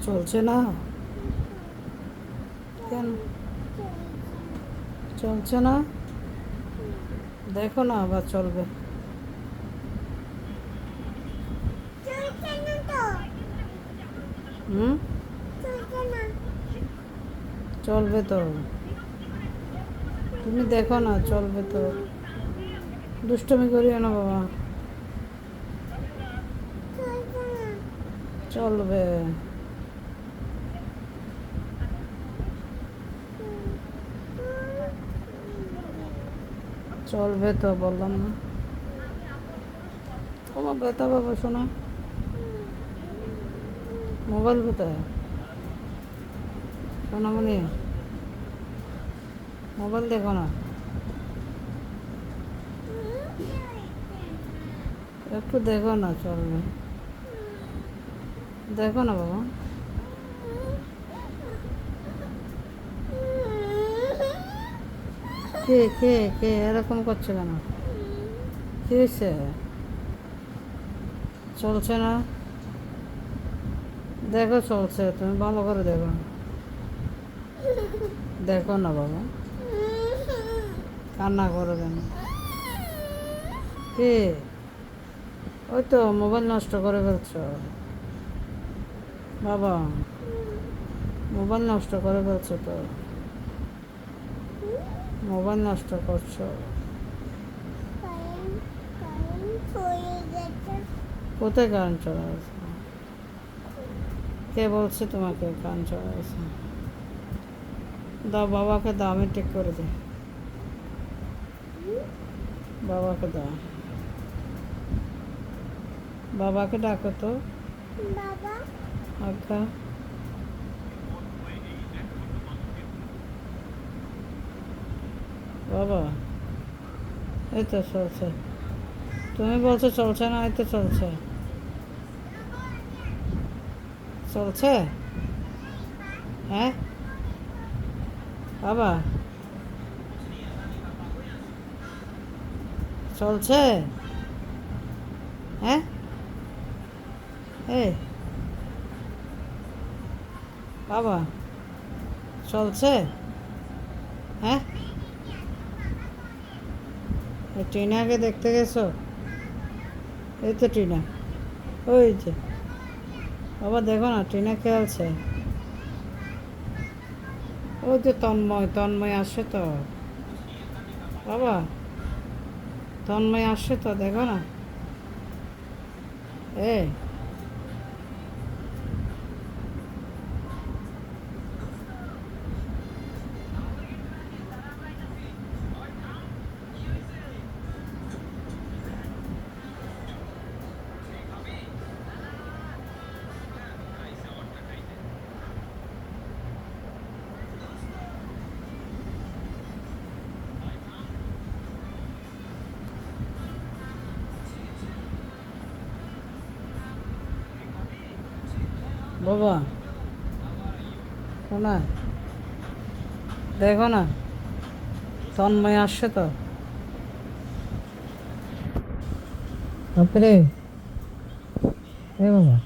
চলছে না কেন? চলছে না, দেখো না আবার চলবে। হুম, চলবে তো, তুমি দেখো না, চলবে তো। দুষ্টুমি করিও না বাবা, চলবে। চলবে তো, বললাম না। তোমার ব্যথা বাবা, শোনো। মোবাইল কোথায় সোনামণি? মোবাইল দেখো না, একটু দেখো না, চলবে। দেখো না বাবা। কে কে কে এরকম করছে কেন? কি হয়েছে? চলছে না, দেখো চলছে, তুমি ভালো করে দেখো। দেখো না বাবা, কান্না করো কেন? কে? ওই তো মোবাইল নষ্ট করে ফেলছো বাবা, মোবাইল নষ্ট করে ফেলছো তো, মোবাইল নষ্ট করছো। কোথায় কারেন্ট চলে গেছে? কে বলছে তোমাকে কারেন্ট চলে গেছে? দাও বাবাকে, দাও, আমি ঠিক করে দিই। বাবাকে দাও, বাবাকে ডাকো তো। আজ্ঞা। বাবা, এই তো চলছে। তুমি বলছো চলছে না, এই তো চলছে। চলছে, হ্যাঁ বাবা, চলছে, হ্যাঁ। এই বাবা, চলছে, হ্যাঁ। এই টিনাকে দেখতে গেছো? এই তো টিনা, ওই যে। বাবা দেখো না, টিনা খেলছে। ওই যে তন্ময়, তন্ময় আসছে তো বাবা, তন্ময় আসছে তো, দেখো না। এ বাবা, শোনা, দেখো না, তন্ময় আসছে তো। বাপরে, এ বাবা।